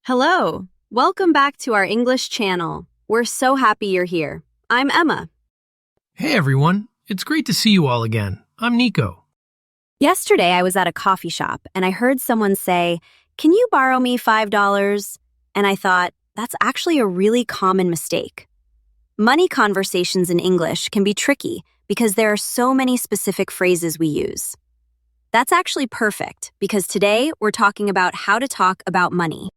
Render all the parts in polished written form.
Hello. Welcome back to our English channel. We're so happy you're here. I'm Emma. Hey everyone, it's great to see you all again. I'm Nico. Yesterday I was at a coffee shop and I heard someone say, "Can you borrow me $5?" And I thought, that's actually a really common mistake. Money conversations in English can be tricky because there are so many specific phrases we use. That's actually perfect because today we're talking about how to talk about money.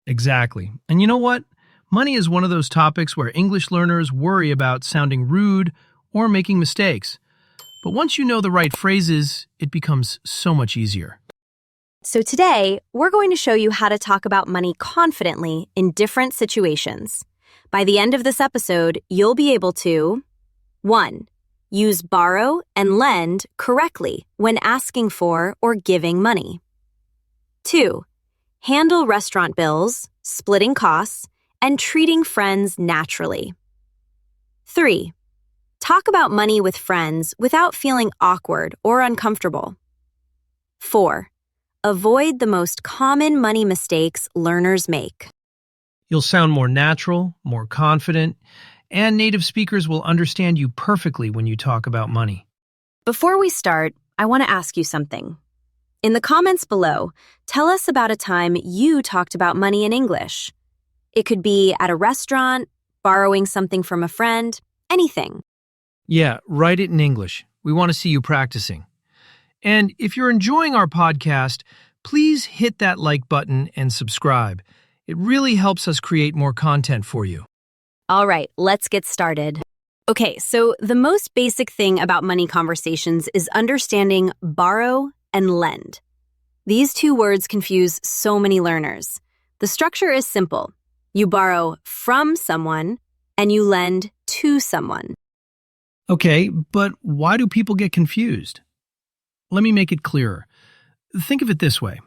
Exactly. And you know what? Money is one of those topics where English learners worry about sounding rude or making mistakes. But once you know the right phrases, it becomes so much easier. So today, we're going to show you how to talk about money confidently in different situations. By the end of this episode, you'll be able to 1. Use borrow and lend correctly when asking for or giving money. 2. Handle restaurant bills, splitting costs, and treating friends naturally. 3. Talk about money with friends without feeling awkward or uncomfortable. 4. Avoid the most common money mistakes learners make. You'll sound more natural, more confident, and native speakers will understand you perfectly when you talk about money. Before we start, I want to ask you something. In the comments below, tell us about a time you talked about money in English. It could be at a restaurant, borrowing something from a friend, anything. Yeah, write it in English. We want to see you practicing. And if you're enjoying our podcast, please hit that like button and subscribe. It really helps us create more content for you. All right, let's get started. Okay, so the most basic thing about money conversations is understanding borrow and lend. These two words confuse so many learners. The structure is simple. You borrow from someone and you lend to someone. Okay, but why do people get confused? Let me make it clearer. Think of it this way.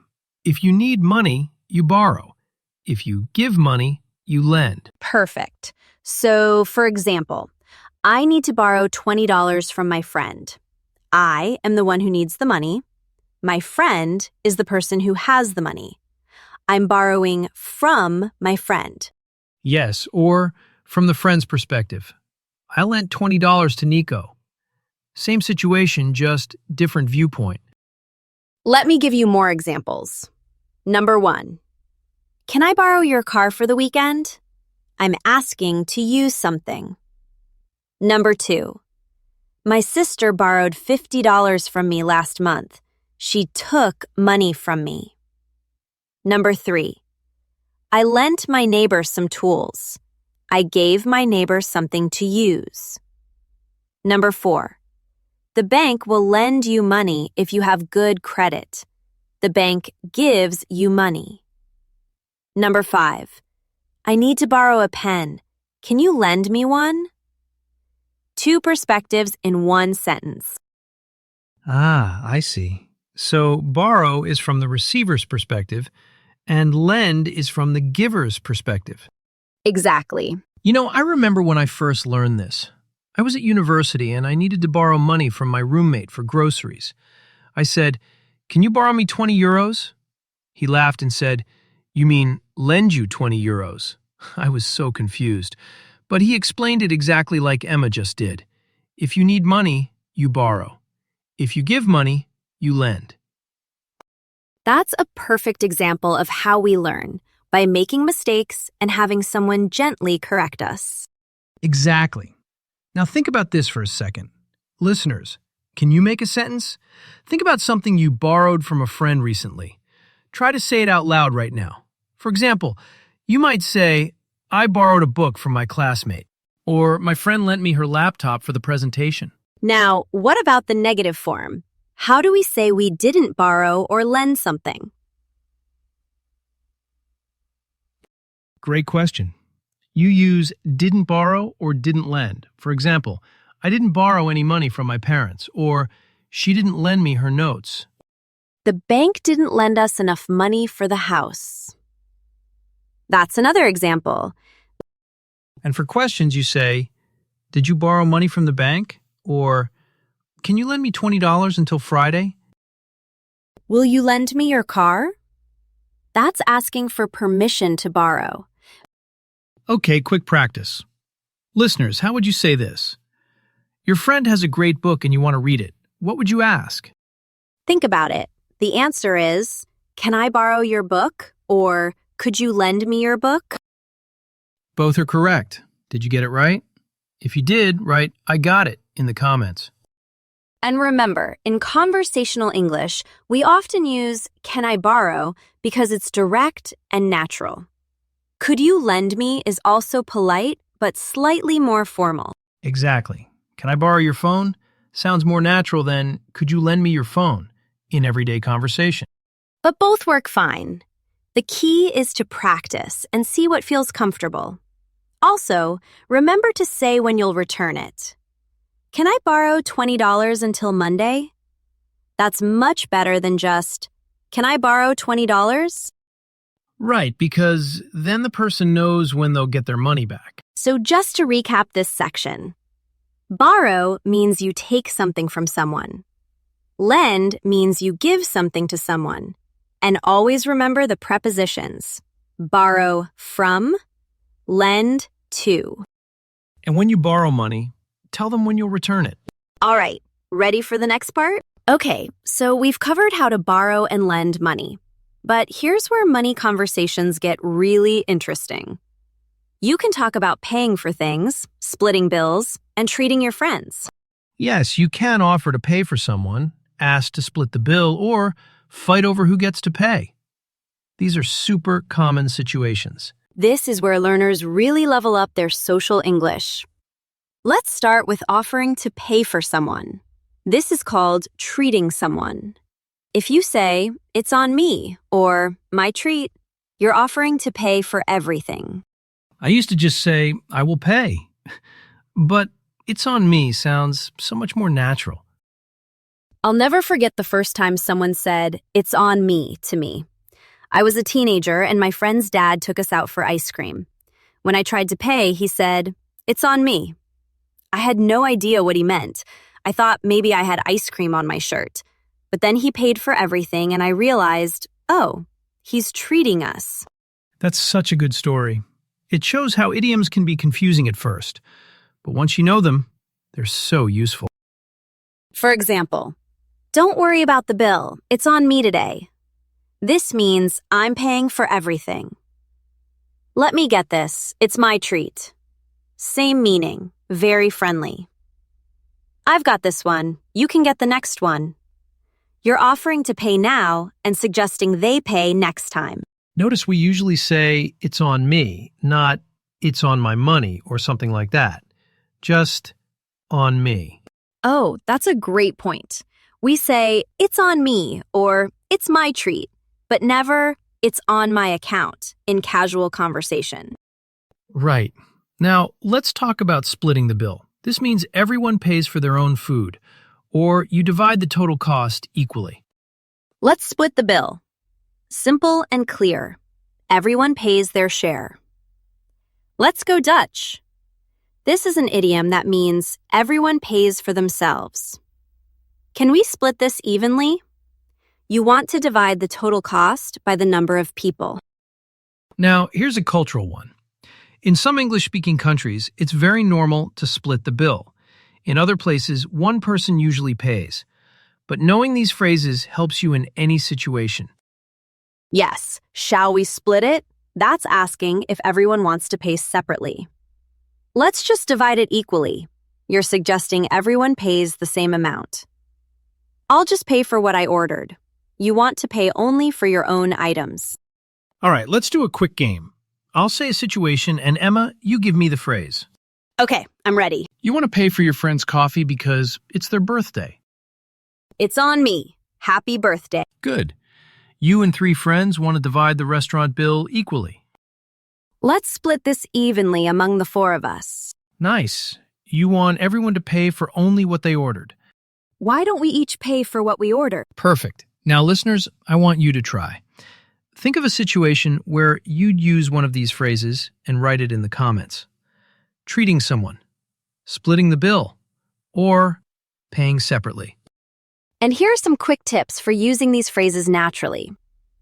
If you need money, you borrow. If you give money, you lend. Perfect. So, for example, I need to borrow $20 from my friend. I am the one who needs the money. My friend is the person who has the money. I'm borrowing from my friend. Yes, or from the friend's perspective. I lent $20 to Nico. Same situation, just different viewpoint. Let me give you more examples. Number 1. Can I borrow your car for the weekend? I'm asking to use something. Number 2. My sister borrowed $50 from me last month. She took money from me. Number 3. I lent my neighbor some tools. I gave my neighbor something to use. Number 4. The bank will lend you money if you have good credit. The bank gives you money. Number 5. I need to borrow a pen. Can you lend me one? 2 perspectives in one sentence. Ah, I see. So borrow is from the receiver's perspective, and lend is from the giver's perspective. Exactly. You know, I remember when I first learned this. I was at university and I needed to borrow money from my roommate for groceries. I said, "Can you borrow me 20 euros?" He laughed and said, "You mean lend you 20 euros?" I was so confused. But he explained it exactly like Emma just did. If you need money, you borrow. If you give money, you lend. That's a perfect example of how we learn, by making mistakes and having someone gently correct us. Exactly. Now think about this for a second. Listeners, can you make a sentence? Think about something you borrowed from a friend recently. Try to say it out loud right now. For example, you might say, "I borrowed a book from my classmate," or "My friend lent me her laptop for the presentation." Now, what about the negative form? How do we say we didn't borrow or lend something? Great question. You use didn't borrow or didn't lend. For example, I didn't borrow any money from my parents, or she didn't lend me her notes. The bank didn't lend us enough money for the house. That's another example. And for questions, you say, "Did you borrow money from the bank?" Or, "Can you lend me $20 until Friday?" Will you lend me your car? That's asking for permission to borrow. Okay, quick practice. Listeners, how would you say this? Your friend has a great book and you want to read it. What would you ask? Think about it. The answer is, can I borrow your book? Or could you lend me your book? Both are correct. Did you get it right? If you did, write, I got it in the comments. And remember, in conversational English, we often use can I borrow because it's direct and natural. Could you lend me is also polite, but slightly more formal. Exactly. Can I borrow your phone? Sounds more natural than could you lend me your phone in everyday conversation. But both work fine. The key is to practice and see what feels comfortable. Also, remember to say when you'll return it. Can I borrow $20 until Monday? That's much better than just, can I borrow $20? Right, because then the person knows when they'll get their money back. So just to recap this section, borrow means you take something from someone. Lend means you give something to someone. And always remember the prepositions. Borrow from, lend to. And when you borrow money, tell them when you'll return it. All right, ready for the next part? Okay, so we've covered how to borrow and lend money. But here's where money conversations get really interesting. You can talk about paying for things, splitting bills, and treating your friends. Yes, you can offer to pay for someone, ask to split the bill, or fight over who gets to pay. These are super common situations. This is where learners really level up their social English. Let's start with offering to pay for someone. This is called treating someone. If you say, it's on me, or my treat, you're offering to pay for everything. I used to just say, I will pay. But it's on me sounds so much more natural. I'll never forget the first time someone said, it's on me to me. I was a teenager and my friend's dad took us out for ice cream. When I tried to pay, he said, it's on me. I had no idea what he meant. I thought maybe I had ice cream on my shirt. But then he paid for everything and I realized, oh, he's treating us. That's such a good story. It shows how idioms can be confusing at first. But once you know them, they're so useful. For example, don't worry about the bill. It's on me today. This means I'm paying for everything. Let me get this. It's my treat. Same meaning, very friendly. I've got this one. You can get the next one. You're offering to pay now and suggesting they pay next time. Notice we usually say, it's on me, not it's on my money or something like that. Just on me. Oh, that's a great point. We say, it's on me or it's my treat, but never, it's on my account in casual conversation. Right. Now, let's talk about splitting the bill. This means everyone pays for their own food, or you divide the total cost equally. Let's split the bill. Simple and clear. Everyone pays their share. Let's go Dutch. This is an idiom that means everyone pays for themselves. Can we split this evenly? You want to divide the total cost by the number of people. Now, here's a cultural one. In some English-speaking countries, it's very normal to split the bill. In other places, one person usually pays. But knowing these phrases helps you in any situation. Yes, shall we split it? That's asking if everyone wants to pay separately. Let's just divide it equally. You're suggesting everyone pays the same amount. I'll just pay for what I ordered. You want to pay only for your own items. All right, let's do a quick game. I'll say a situation, and Emma, you give me the phrase. Okay, I'm ready. You want to pay for your friend's coffee because it's their birthday. It's on me. Happy birthday. Good. You and 3 friends want to divide the restaurant bill equally. Let's split this evenly among the 4 of us. Nice. You want everyone to pay for only what they ordered. Why don't we each pay for what we order? Perfect. Now, listeners, I want you to try. Think of a situation where you'd use one of these phrases and write it in the comments. Treating someone, splitting the bill, or paying separately. And here are some quick tips for using these phrases naturally.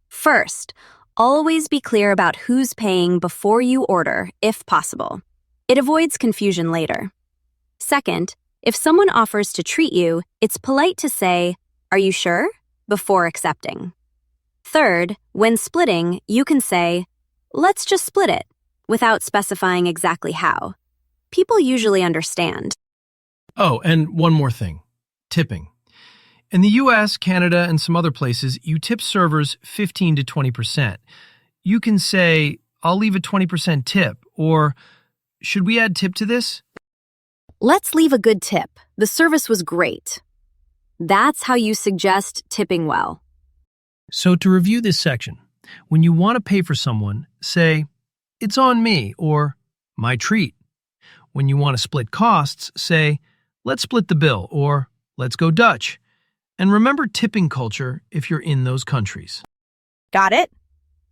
First, Always be clear about who's paying before you order, if possible. It avoids confusion later. Second, if someone offers to treat you, it's polite to say, "Are you sure?" before accepting. Third, when splitting, you can say, "Let's just split it," without specifying exactly how. People usually understand. Oh, and one more thing. Tipping. In the US, Canada, and some other places, you tip servers 15 to 20%. You can say, "I'll leave a 20% tip," or "Should we add tip to this?" Let's leave a good tip. The service was great. That's how you suggest tipping well. So to review this section, when you want to pay for someone, say, "It's on me," or "My treat." When you want to split costs, say, "Let's split the bill," or "Let's go Dutch." And remember tipping culture if you're in those countries. Got it?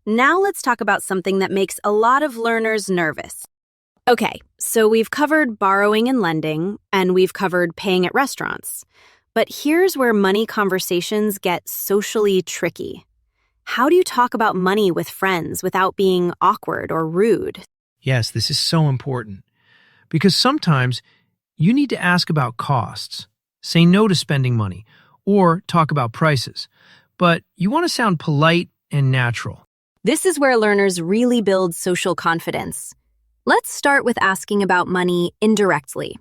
Now let's talk about something that makes a lot of learners nervous. Okay, so we've covered borrowing and lending, and we've covered paying at restaurants. But here's where money conversations get socially tricky. How do you talk about money with friends without being awkward or rude? Yes, this is so important. Because sometimes you need to ask about costs, say no to spending money, or talk about prices. But you want to sound polite and natural. This is where learners really build social confidence. Let's start with asking about money indirectly.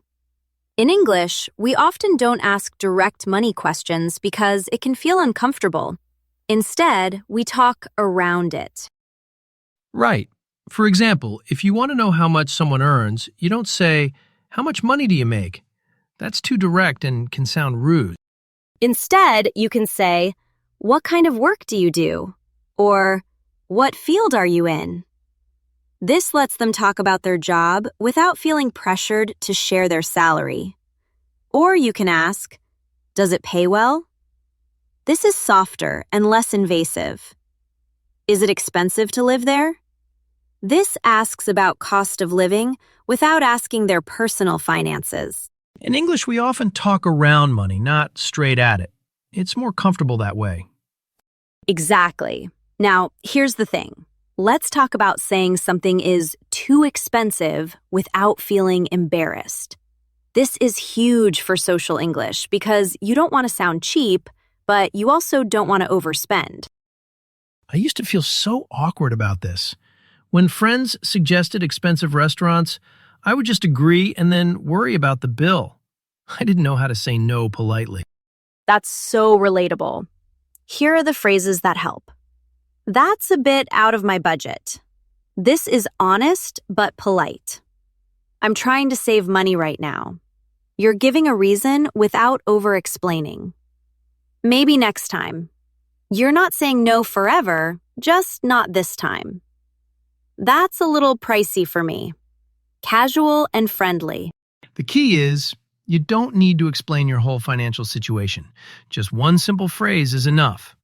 In English, we often don't ask direct money questions because it can feel uncomfortable. Instead, we talk around it. Right. For example, if you want to know how much someone earns, you don't say, "How much money do you make?" That's too direct and can sound rude. Instead, you can say, "What kind of work do you do?" Or, "What field are you in?" This lets them talk about their job without feeling pressured to share their salary. Or you can ask, "Does it pay well?" This is softer and less invasive. "Is it expensive to live there?" This asks about cost of living without asking their personal finances. In English, we often talk around money, not straight at it. It's more comfortable that way. Exactly. Now, here's the thing. Let's talk about saying something is too expensive without feeling embarrassed. This is huge for social English because you don't want to sound cheap, but you also don't want to overspend. I used to feel so awkward about this. When friends suggested expensive restaurants, I would just agree and then worry about the bill. I didn't know how to say no politely. That's so relatable. Here are the phrases that help. "That's a bit out of my budget." This is honest but polite. "I'm trying to save money right now." You're giving a reason without over-explaining. "Maybe next time." You're not saying no forever, just not this time. "That's a little pricey for me." Casual and friendly. The key is, you don't need to explain your whole financial situation. Just one simple phrase is enough.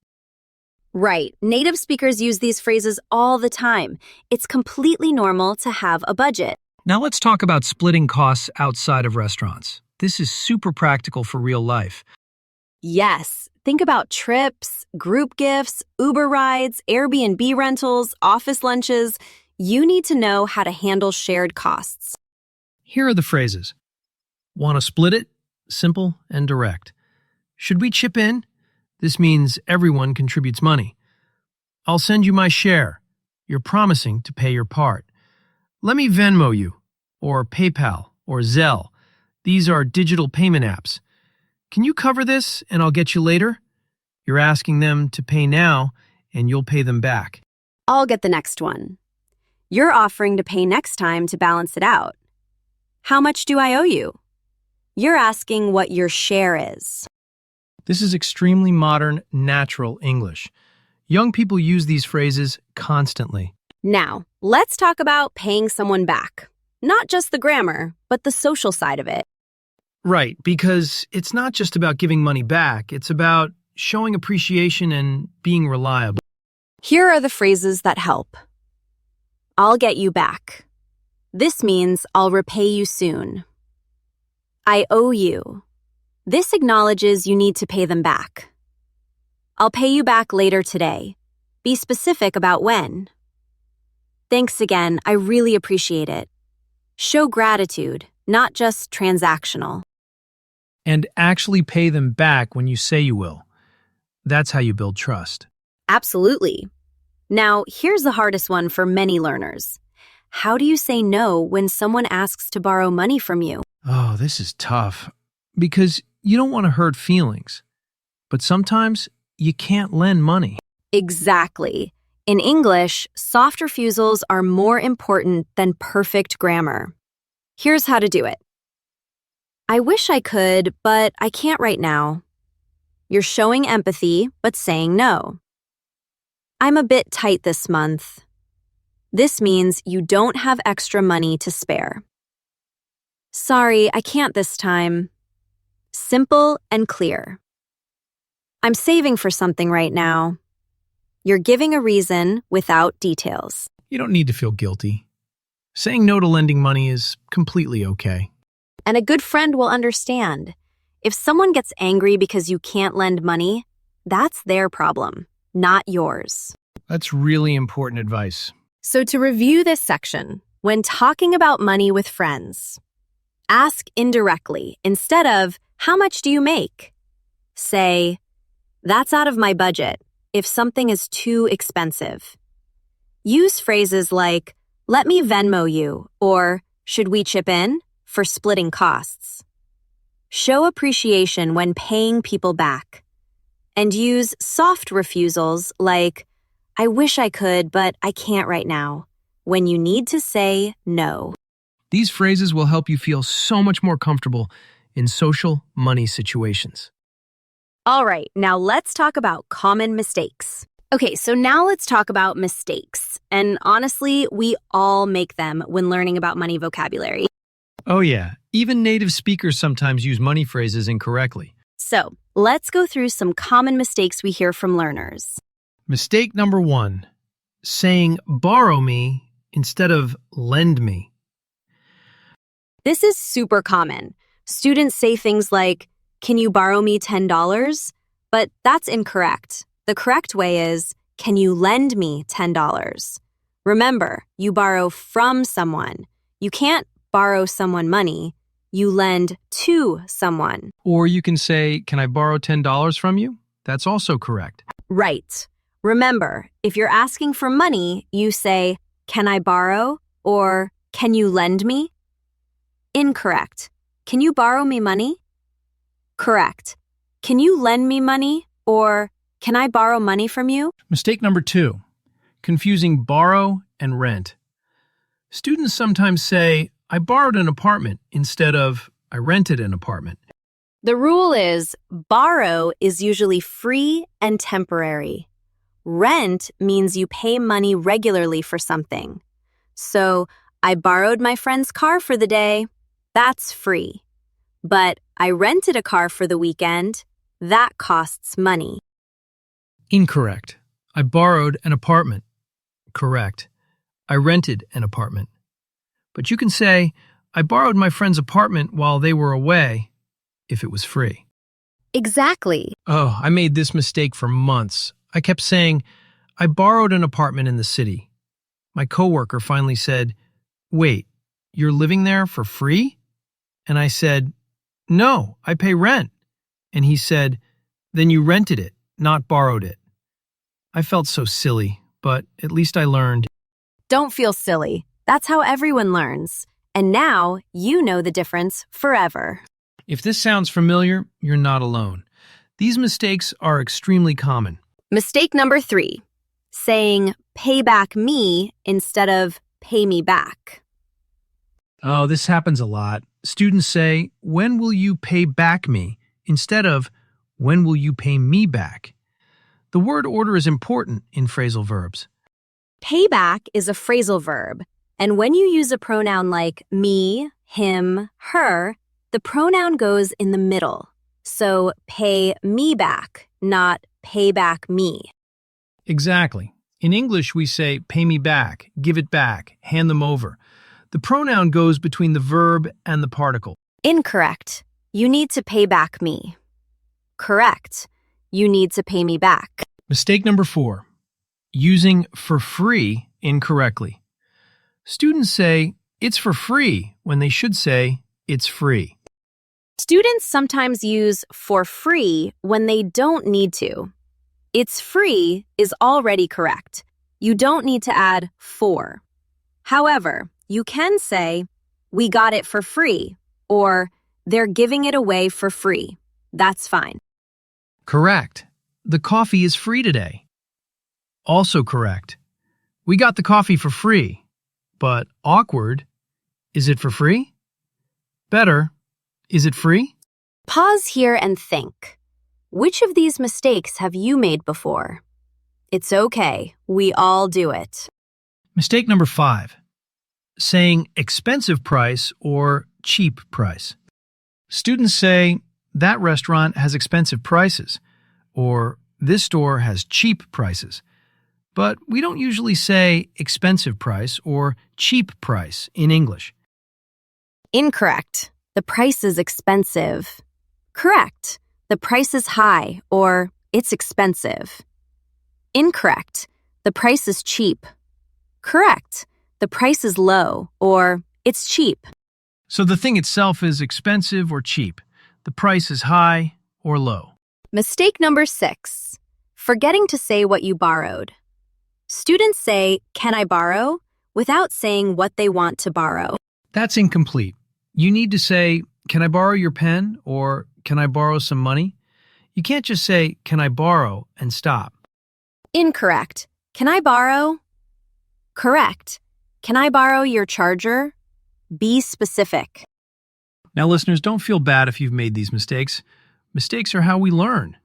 Right. Native speakers use these phrases all the time. It's completely normal to have a budget. Now let's talk about splitting costs outside of restaurants. This is super practical for real life. Yes. Think about trips, group gifts, Uber rides, Airbnb rentals, office lunches. You need to know how to handle shared costs. Here are the phrases. Want to split it? Simple and direct. Should we chip in? This means everyone contributes money. I'll send you my share. You're promising to pay your part. Let me Venmo you, or PayPal, or Zelle. These are digital payment apps. Can you cover this and I'll get you later? You're asking them to pay now and you'll pay them back. I'll get the next one. You're offering to pay next time to balance it out. How much do I owe you? You're asking what your share is. This is extremely modern, natural English. Young people use these phrases constantly. Now, let's talk about paying someone back. Not just the grammar, but the social side of it. Right, because it's not just about giving money back, it's about showing appreciation and being reliable. Here are the phrases that help. I'll get you back. This means I'll repay you soon. I owe you. This acknowledges you need to pay them back. I'll pay you back later today. Be specific about when. Thanks again, I really appreciate it. Show gratitude, not just transactional. And actually pay them back when you say you will. That's how you build trust. Absolutely. Now, here's the hardest one for many learners. How do you say no when someone asks to borrow money from you? Oh, this is tough. Because you don't want to hurt feelings. But sometimes you can't lend money. Exactly. In English, soft refusals are more important than perfect grammar. Here's how to do it. I wish I could, but I can't right now. You're showing empathy, but saying no. I'm a bit tight this month. This means you don't have extra money to spare. Sorry, I can't this time. Simple and clear. I'm saving for something right now. You're giving a reason without details. You don't need to feel guilty. Saying no to lending money is completely okay. And a good friend will understand. If someone gets angry because you can't lend money, that's their problem, not yours. That's really important advice. So to review this section, when talking about money with friends, ask indirectly instead of, how much do you make? Say, that's out of my budget if something is too expensive. Use phrases like, let me Venmo you, or should we chip in, for splitting costs. Show appreciation when paying people back. And use soft refusals like, I wish I could, but I can't right now, when you need to say no. These phrases will help you feel so much more comfortable in social money situations. All right, now let's talk about common mistakes. Okay, so now let's talk about mistakes. And honestly, we all make them when learning about money vocabulary. Oh yeah, even native speakers sometimes use money phrases incorrectly. So let's go through some common mistakes we hear from learners. Mistake number 1, saying borrow me instead of lend me. This is super common. Students say things like, can you borrow me $10? But that's incorrect. The correct way is, can you lend me $10? Remember, you borrow from someone. You can't borrow someone money. You lend to someone. Or you can say, can I borrow $10 from you? That's also correct. Right. Remember, if you're asking for money, you say, can I borrow? Or can you lend me? Incorrect. Can you borrow me money? Correct. Can you lend me money? Or can I borrow money from you? Mistake number 2, confusing borrow and rent. Students sometimes say, I borrowed an apartment instead of I rented an apartment. The rule is, borrow is usually free and temporary. Rent means you pay money regularly for something. So, I borrowed my friend's car for the day. That's free. But I rented a car for the weekend. That costs money. Incorrect. I borrowed an apartment. Correct. I rented an apartment. But you can say, I borrowed my friend's apartment while they were away, if it was free. Exactly. Oh, I made this mistake for months. I kept saying, I borrowed an apartment in the city. My coworker finally said, wait, you're living there for free? And I said, no, I pay rent. And he said, then you rented it, not borrowed it. I felt so silly, but at least I learned. Don't feel silly. That's how everyone learns. And now you know the difference forever. If this sounds familiar, you're not alone. These mistakes are extremely common. Mistake number 3, saying pay back me instead of pay me back. Oh, this happens a lot. Students say, when will you pay back me? Instead of, when will you pay me back? The word order is important in phrasal verbs. Pay back is a phrasal verb, and when you use a pronoun like me, him, her, the pronoun goes in the middle. So pay me back, not pay back me. Exactly. In English, we say, pay me back, give it back, hand them over. The pronoun goes between the verb and the particle. Incorrect. You need to pay back me. Correct. You need to pay me back. Mistake number 4, Using for free incorrectly. Students say it's for free when they should say it's free. Students sometimes use for free when they don't need to. It's free is already correct. You don't need to add for. However, you can say, we got it for free, or they're giving it away for free. That's fine. Correct. The coffee is free today. Also correct. We got the coffee for free. But awkward. Is it for free? Better. Is it free? Pause here and think. Which of these mistakes have you made before? It's okay. We all do it. Mistake number 5. Saying expensive price or cheap price. Students say, that restaurant has expensive prices, or this store has cheap prices. But we don't usually say expensive price or cheap price in English. Incorrect. The price is expensive. Correct. The price is high, or it's expensive. Incorrect. The price is cheap. Correct. The price is low, or it's cheap. So the thing itself is expensive or cheap. The price is high or low. Mistake number 6. Forgetting to say what you borrowed. Students say, can I borrow? Without saying what they want to borrow. That's incomplete. You need to say, can I borrow your pen? Or can I borrow some money? You can't just say, can I borrow and stop. Incorrect. Can I borrow? Correct. Can I borrow your charger? Be specific. Now, listeners, don't feel bad if you've made these mistakes. Mistakes are how we learn.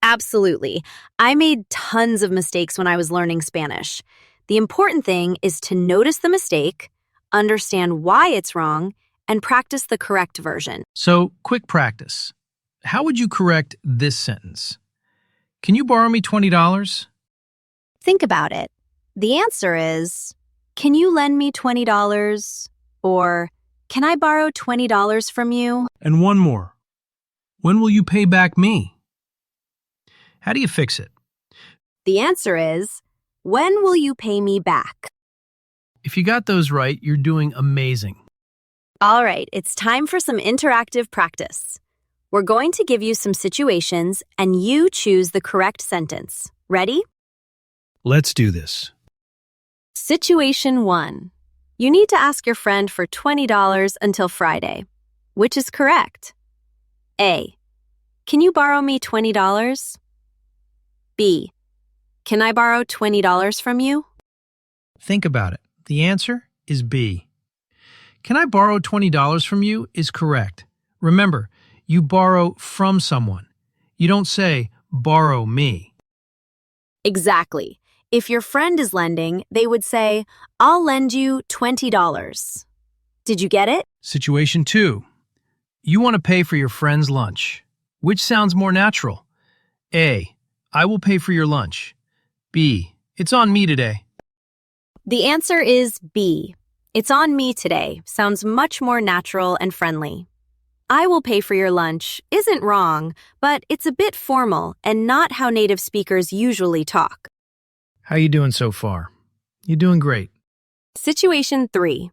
Absolutely. I made tons of mistakes when I was learning Spanish. The important thing is to notice the mistake, understand why it's wrong, and practice the correct version. So, quick practice. How would you correct this sentence? Can you borrow me $20? Think about it. The answer is, can you lend me $20? Or, can I borrow $20 from you? And one more. When will you pay back me? How do you fix it? The answer is, when will you pay me back? If you got those right, you're doing amazing. All right, it's time for some interactive practice. We're going to give you some situations and you choose the correct sentence. Ready? Let's do this. Situation 1. You need to ask your friend for $20 until Friday. Which is correct? A. Can you borrow me $20? B. Can I borrow $20 from you? Think about it. The answer is B. Can I borrow $20 from you is correct. Remember, you borrow from someone. You don't say, borrow me. Exactly. If your friend is lending, they would say, I'll lend you $20. Did you get it? Situation 2. You want to pay for your friend's lunch. Which sounds more natural? A. I will pay for your lunch. B. It's on me today. The answer is B. It's on me today sounds much more natural and friendly. I will pay for your lunch isn't wrong, but it's a bit formal and not how native speakers usually talk. How you doing so far? You're doing great. Situation 3.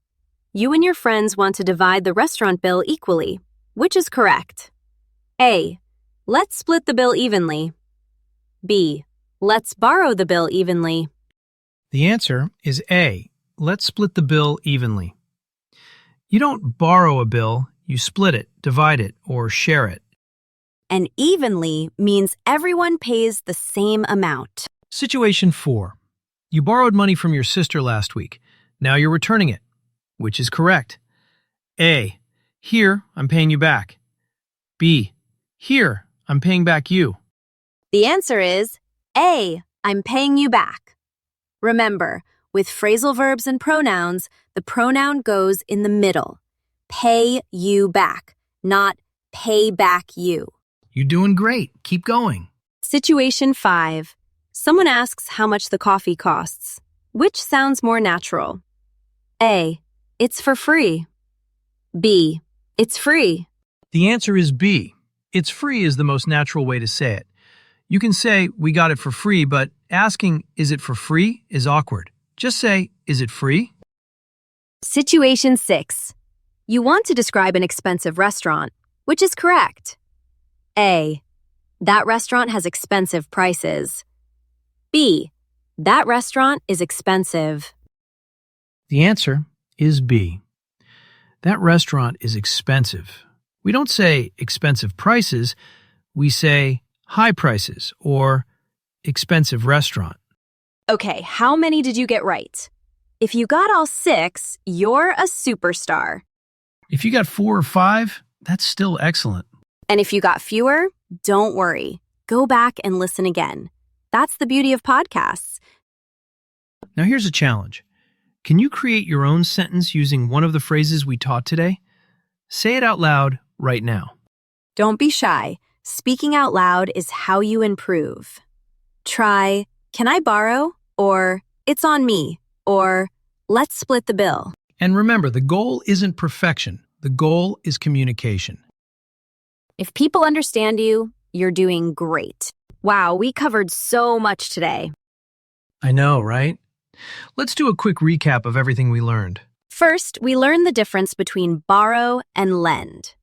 You and your friends want to divide the restaurant bill equally. Which is correct? A. Let's split the bill evenly. B. Let's borrow the bill evenly. The answer is A. Let's split the bill evenly. You don't borrow a bill, you split it, divide it, or share it. And evenly means everyone pays the same amount. Situation 4. You borrowed money from your sister last week. Now you're returning it. Which is correct? A. Here, I'm paying you back. B. Here, I'm paying back you. The answer is A. I'm paying you back. Remember, with phrasal verbs and pronouns, the pronoun goes in the middle. Pay you back, not pay back you. You're doing great. Keep going. Situation 5. Someone asks how much the coffee costs. Which sounds more natural? A. It's for free. B. It's free. The answer is B. It's free is the most natural way to say it. You can say, we got it for free, but asking, is it for free, is awkward. Just say, is it free? Situation 6. You want to describe an expensive restaurant, which is correct. A. That restaurant has expensive prices. B. That restaurant is expensive. The answer is B. That restaurant is expensive. We don't say expensive prices, we say high prices or expensive restaurant. Okay, how many did you get right? If you got all 6, you're a superstar. If you got 4 or 5, that's still excellent. And if you got fewer, don't worry. Go back and listen again. That's the beauty of podcasts. Now here's a challenge. Can you create your own sentence using one of the phrases we taught today? Say it out loud right now. Don't be shy. Speaking out loud is how you improve. Try, can I borrow? Or, it's on me. Or, let's split the bill. And remember, the goal isn't perfection. The goal is communication. If people understand you, you're doing great. Wow, we covered so much today. I know, right? Let's do a quick recap of everything we learned. First, we learned the difference between borrow and lend.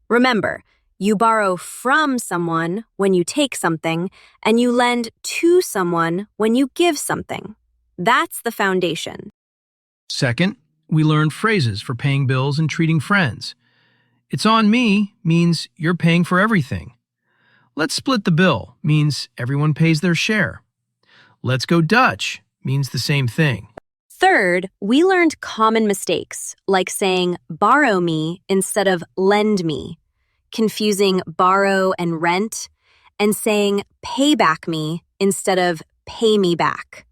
Remember, you borrow from someone when you take something, and you lend to someone when you give something. That's the foundation. Second, we learned phrases for paying bills and treating friends. It's on me means you're paying for everything. Let's split the bill means everyone pays their share. Let's go Dutch means the same thing. Third, we learned common mistakes, like saying borrow me instead of lend me, confusing borrow and rent, and saying pay back me instead of pay me back.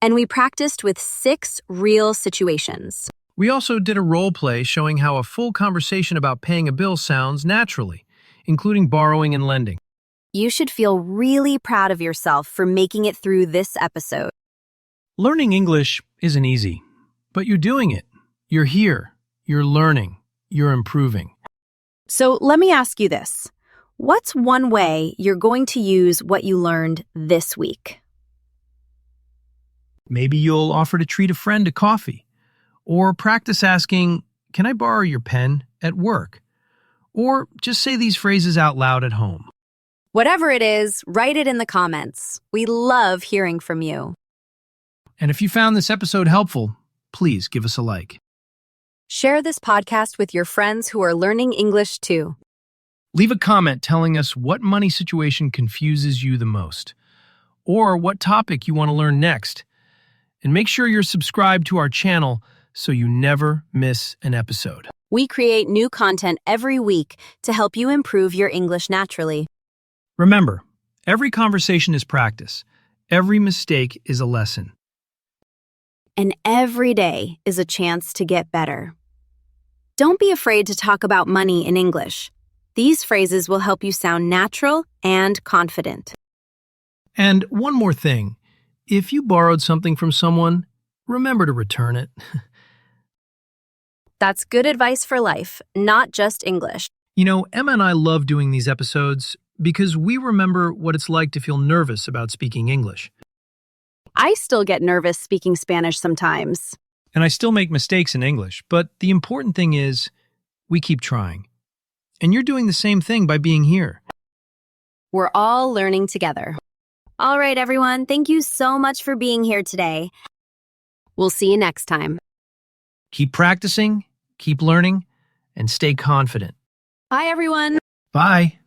And we practiced with 6 real situations. We also did a role play showing how a full conversation about paying a bill sounds naturally, including borrowing and lending. You should feel really proud of yourself for making it through this episode. Learning English isn't easy, but you're doing it. You're here. You're learning. You're improving. So let me ask you this. What's one way you're going to use what you learned this week? Maybe you'll offer to treat a friend a coffee, or practice asking, can I borrow your pen at work? Or just say these phrases out loud at home. Whatever it is, write it in the comments. We love hearing from you. And if you found this episode helpful, please give us a like. Share this podcast with your friends who are learning English too. Leave a comment telling us what money situation confuses you the most, or what topic you want to learn next. And make sure you're subscribed to our channel so you never miss an episode. We create new content every week to help you improve your English naturally. Remember, every conversation is practice. Every mistake is a lesson. And every day is a chance to get better. Don't be afraid to talk about money in English. These phrases will help you sound natural and confident. And one more thing. If you borrowed something from someone, remember to return it. That's good advice for life, not just English. You know, Emma and I love doing these episodes because we remember what it's like to feel nervous about speaking English. I still get nervous speaking Spanish sometimes. And I still make mistakes in English, but the important thing is we keep trying. And you're doing the same thing by being here. We're all learning together. All right, everyone. Thank you so much for being here today. We'll see you next time. Keep practicing, keep learning, and stay confident. Bye, everyone. Bye.